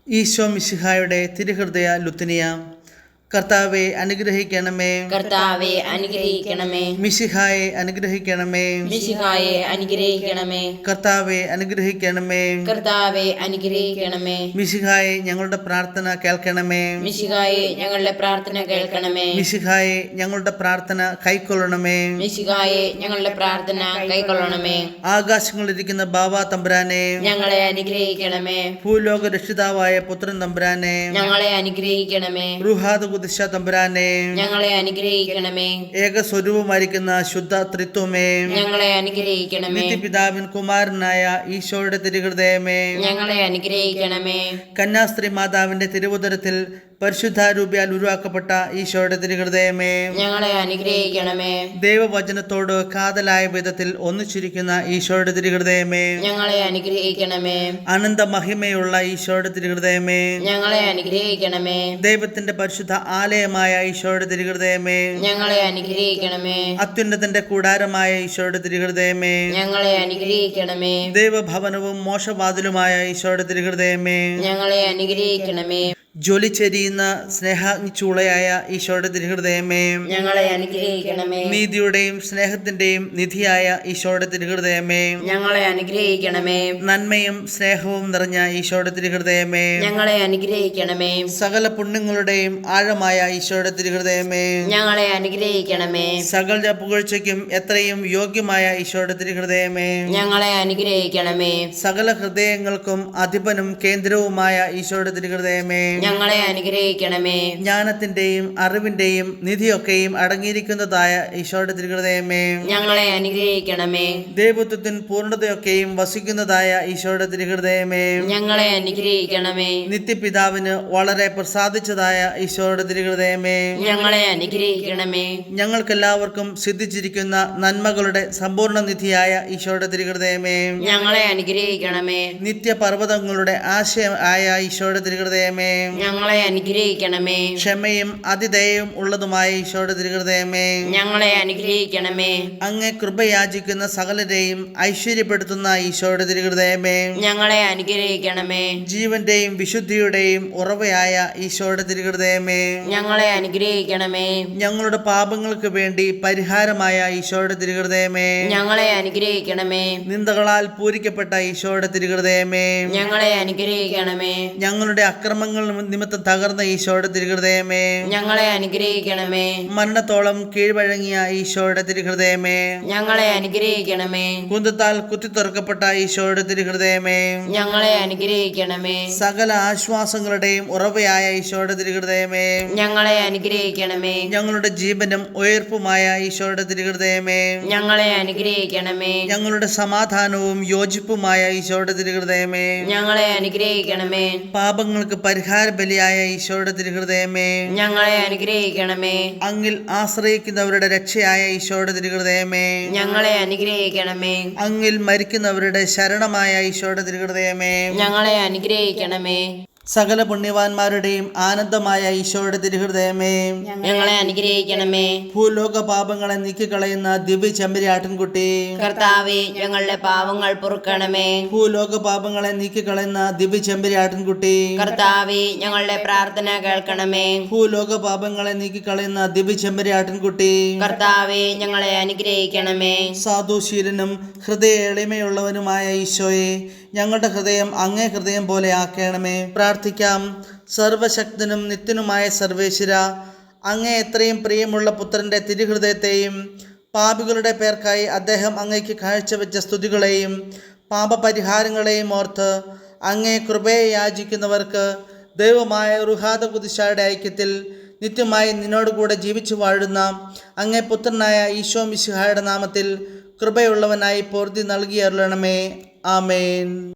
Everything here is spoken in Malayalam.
ഈശോ മിശിഹായുടെ തിരുഹൃദയ ലുത്തിനിയ. കർത്താവെ അനുഗ്രഹിക്കണമേ. കർത്താവെ അനുഗ്രഹിക്കണമേ. മിശിഹായെ അനുഗ്രഹിക്കണമേ. മിശിഹായെ അനുഗ്രഹിക്കണമേ. കർത്താവെ അനുഗ്രഹിക്കണമേ. കർത്താവെ അനുഗ്രഹിക്കണമേ. മിശിഹായെ ഞങ്ങളുടെ പ്രാർത്ഥന കേൾക്കണമേ. മിശിഹായെ ഞങ്ങളുടെ പ്രാർത്ഥന കേൾക്കണമേ. മിശിഹായെ ഞങ്ങളുടെ പ്രാർത്ഥന കൈക്കൊള്ളണമേ. മിശിഹായെ ഞങ്ങളുടെ പ്രാർത്ഥന കൈക്കൊള്ളണമേ. ആകാശങ്ങളിലിരിക്കുന്ന ബാവാ തമ്പുരാനെ, ഞങ്ങളെ അനുഗ്രഹിക്കണമേ. ഭൂലോക രക്ഷിതാവായ പുത്രൻ തമ്പുരാനെ, ഞങ്ങളെ അനുഗ്രഹിക്കണമേ. റുഹാദ് ഖുദ്ദീസ തമ്പുരാനെ, ഞങ്ങളെ അനുഗ്രഹിക്കണമേ. ഏകസ്വരൂപമായിരിക്കുന്ന ശുദ്ധ ത്രിത്വമേ, ഞങ്ങളെ അനുഗ്രഹിക്കണമേ. നിത്യപിതാവിൻ കുമാരനായ ഈശോയുടെ തിരുഹൃദയമേ, ഞങ്ങളെ അനുഗ്രഹിക്കണമേ. കന്യാസ്ത്രീ മാതാവിന്റെ തിരുവുദരത്തിൽ പരിശുദ്ധാരൂപിയാൽ ഉരുവാക്കപ്പെട്ട ഈശോയുടെ തിരുഹൃദയമേ, ഞങ്ങളെ അനുഗ്രഹിക്കണമേ. ദൈവവചനത്തോട് കാതലായ വിധത്തിൽ ഒന്നിച്ചിരിക്കുന്ന ഈശോയുടെ തിരുഹൃദയമേ, ഞങ്ങളെ അനുഗ്രഹിക്കണമേ. അനന്ത മഹിമയുള്ള ഈശോയുടെ തിരുഹൃദയമേ, ഞങ്ങളെ അനുഗ്രഹിക്കണമേ. ദൈവത്തിന്റെ പരിശുദ്ധ ആലയമായ ഈശോയുടെ തിരുഹൃദയമേ, ഞങ്ങളെ അനുഗ്രഹിക്കണമേ. അത്യുന്നതന്റെ കൂടാരമായ ഈശോയുടെ തിരുഹൃദയമേ, ഞങ്ങളെ അനുഗ്രഹിക്കണമേ. ദൈവഭവനവും മോശവാതിലുമായ ഈശോയുടെ തിരുഹൃദയമേ, ഞങ്ങളെ അനുഗ്രഹിക്കണമേ. ജ്വലിച്ചെരിയുന്ന സ്നേഹചൂളയായ ഈശോയുടെ തിരുഹൃദയമേ, ഞങ്ങളെ അനുഗ്രഹിക്കണമേ. നീതിയുടെയും സ്നേഹത്തിന്റെയും നിധിയായ ഈശോയുടെ തിരുഹൃദയമേ, ഞങ്ങളെ അനുഗ്രഹിക്കണമേ. നന്മയും സ്നേഹവും നിറഞ്ഞ ഈശോയുടെ തിരുഹൃദയമേ, ഞങ്ങളെ അനുഗ്രഹിക്കണമേ. സകല പുണ്യങ്ങളുടെയും ആഴമായ ഈശോയുടെ തിരുഹൃദയമേ, ഞങ്ങളെ അനുഗ്രഹിക്കണമേ. സകല പുകഴ്ചയ്ക്കും എത്രയും യോഗ്യമായ ഈശോയുടെ തിരുഹൃദയമേ, ഞങ്ങളെ അനുഗ്രഹിക്കണമേ. സകല ഹൃദയങ്ങൾക്കും അധിപനും കേന്ദ്രവുമായ ഈശോയുടെ തിരുഹൃദയമേ, ഞങ്ങളെ അനുഗ്രഹിക്കണമേ. ജ്ഞാനത്തിന്റെയും അറിവിന്റെയും നിധിയൊക്കെയും അടങ്ങിയിരിക്കുന്നതായ ഈശോയുടെ തിരുഹൃദയമേ, ഞങ്ങളെ അനുഗ്രഹിക്കണമേ. ദൈവത്വത്തിൻ പൂർണ്ണതയൊക്കെയും വസിക്കുന്നതായ ഈശോയുടെ തിരുഹൃദയമേ, ഞങ്ങളെ അനുഗ്രഹിക്കണമേ. നിത്യപിതാവിന് വളരെ പ്രസാദിച്ചതായ ഈശോയുടെ തിരുഹൃദയമേ, ഞങ്ങളെ അനുഗ്രഹിക്കണമേ. ഞങ്ങൾക്കെല്ലാവർക്കും സിദ്ധിച്ചിരിക്കുന്ന നന്മകളുടെ സമ്പൂർണ്ണ നിധിയായ ഈശോയുടെ തിരുഹൃദയമേ, ഞങ്ങളെ അനുഗ്രഹിക്കണമേ. നിത്യപർവ്വതങ്ങളുടെ ആശയമായ ഈശോയുടെ തിരുഹൃദയമേ, ഞങ്ങളെ അനുഗ്രഹിക്കണമേ. ക്ഷമയും അതിദയയും ഉള്ളതുമായ ഈശോയുടെ തിരുഹൃദയമേ, ഞങ്ങളെ അനുഗ്രഹിക്കണമേ. അങ്ങേ കൃപയാചിക്കുന്ന സകലരെയും ഐശ്വര്യപ്പെടുത്തുന്ന ഈശോയുടെ തിരുഹൃദയമേ, ഞങ്ങളെ അനുഗ്രഹിക്കണമേ. ജീവന്റെയും വിശുദ്ധിയുടെയും ഉറവയായ ഈശോയുടെ തിരുഹൃദയമേ, ഞങ്ങളെ അനുഗ്രഹിക്കണമേ. ഞങ്ങളുടെ പാപങ്ങൾക്ക് വേണ്ടി പരിഹാരമായ ഈശോയുടെ തിരുഹൃദയമേ, ഞങ്ങളെ അനുഗ്രഹിക്കണമേ. നിന്ദകളാൽ പൂരിക്കപ്പെട്ട ഈശോയുടെ തിരുഹൃദയമേ, ഞങ്ങളെ അനുഗ്രഹിക്കണമേ. ഞങ്ങളുടെ അക്രമങ്ങൾ നിമിത്തം തകർന്ന ഈശോയുടെ തിരുഹൃദയമേ, ഞങ്ങളെ അനുഗ്രഹിക്കണമേ. മരണത്തോളം കീഴ്വഴങ്ങിയ ഈശോയുടെ തിരുഹൃദയമേ, ഞങ്ങളെ അനുഗ്രഹിക്കണമേ. കുന്തത്താൽ കുത്തിത്തുറക്കപ്പെട്ട ഈശോയുടെ തിരുഹൃദയമേ, ഞങ്ങളെ അനുഗ്രഹിക്കണമേ. സകല ആശ്വാസങ്ങളുടെയും ഉറവയായ ഈശോയുടെ തിരുഹൃദയമേ, ഞങ്ങളെ അനുഗ്രഹിക്കണമേ. ഞങ്ങളുടെ ജീവനും ഉയർപ്പുമായ ഈശോയുടെ തിരുഹൃദയമേ, ഞങ്ങളെ അനുഗ്രഹിക്കണമേ. ഞങ്ങളുടെ സമാധാനവും യോജിപ്പുമായ ഈശോയുടെ തിരുഹൃദയമേ, ഞങ്ങളെ അനുഗ്രഹിക്കണമേ. പാപങ്ങൾക്ക് പരിഹാര ബലിയായ ഈശോയുടെ തിരുഹൃദയമേ, ഞങ്ങളെ അനുഗ്രഹിക്കണമേ. അങ്ങിൽ ആശ്രയിക്കുന്നവരുടെ രക്ഷയായ ഈശോയുടെ തിരുഹൃദയമേ, ഞങ്ങളെ അനുഗ്രഹിക്കണമേ. അങ്ങിൽ മരിക്കുന്നവരുടെ ശരണമായ ഈശോയുടെ തിരുഹൃദയമേ, ഞങ്ങളെ അനുഗ്രഹിക്കണമേ. സകല പുണ്യവാന്മാരുടെയും ആനന്ദമായ ഈശോയുടെ തിരുഹൃദയമേ, ഞങ്ങളെ അനുഗ്രഹിക്കണമേ. ഭൂലോക പാപങ്ങളെ നീക്കിക്കളയുന്ന ദിവ്യ ചെമ്പരിയാട്ടിൻകുട്ടി, കർത്താവേ ഞങ്ങളുടെ പാവങ്ങൾ പൊറുക്കണമേ. ഭൂലോക പാപങ്ങളെ നീക്കിക്കളയുന്ന ദിവ്യ ചെമ്പരിയാട്ടിൻകുട്ടി, കർത്താവേ ഞങ്ങളുടെ പ്രാർത്ഥന കേൾക്കണമേ. ഭൂലോക പാപങ്ങളെ നീക്കിക്കളയുന്ന ദിവ്യ ചെമ്പരിയാട്ടിൻകുട്ടി, കർത്താവേ ഞങ്ങളെ അനുഗ്രഹിക്കണമേ. സാധുശീലനും ഹൃദയ എളിമയുള്ളവനുമായ ഈശോയെ, ഞങ്ങളുടെ ഹൃദയം അങ്ങേ ഹൃദയം പോലെ ആക്കണമേ. പ്രാർത്ഥിക്കാം. സർവശക്തനും നിത്യനുമായ സർവേശ്വര, അങ്ങേ എത്രയും പ്രിയമുള്ള പുത്രന്റെ തിരുഹൃദയത്തെയും പാപികളുടെ പേർക്കായി അദ്ദേഹം അങ്ങേക്ക് കാഴ്ചവെച്ച സ്തുതികളെയും പാപപരിഹാരങ്ങളെയും ഓർത്ത് അങ്ങേ കൃപയെ യാചിക്കുന്നവർക്ക് ദൈവമായ റുഹാദ് ഖുദ്ദീസയുടെ ഐക്യത്തിൽ നിത്യമായി നിന്നോടുകൂടെ ജീവിച്ചു വാഴുന്ന അങ്ങേ പുത്രനായ ഈശോ മിശിഹായുടെ നാമത്തിൽ കൃപയുള്ളവനായി പൊറുതി നൽകി അരുളണമേ. ആമേൻ.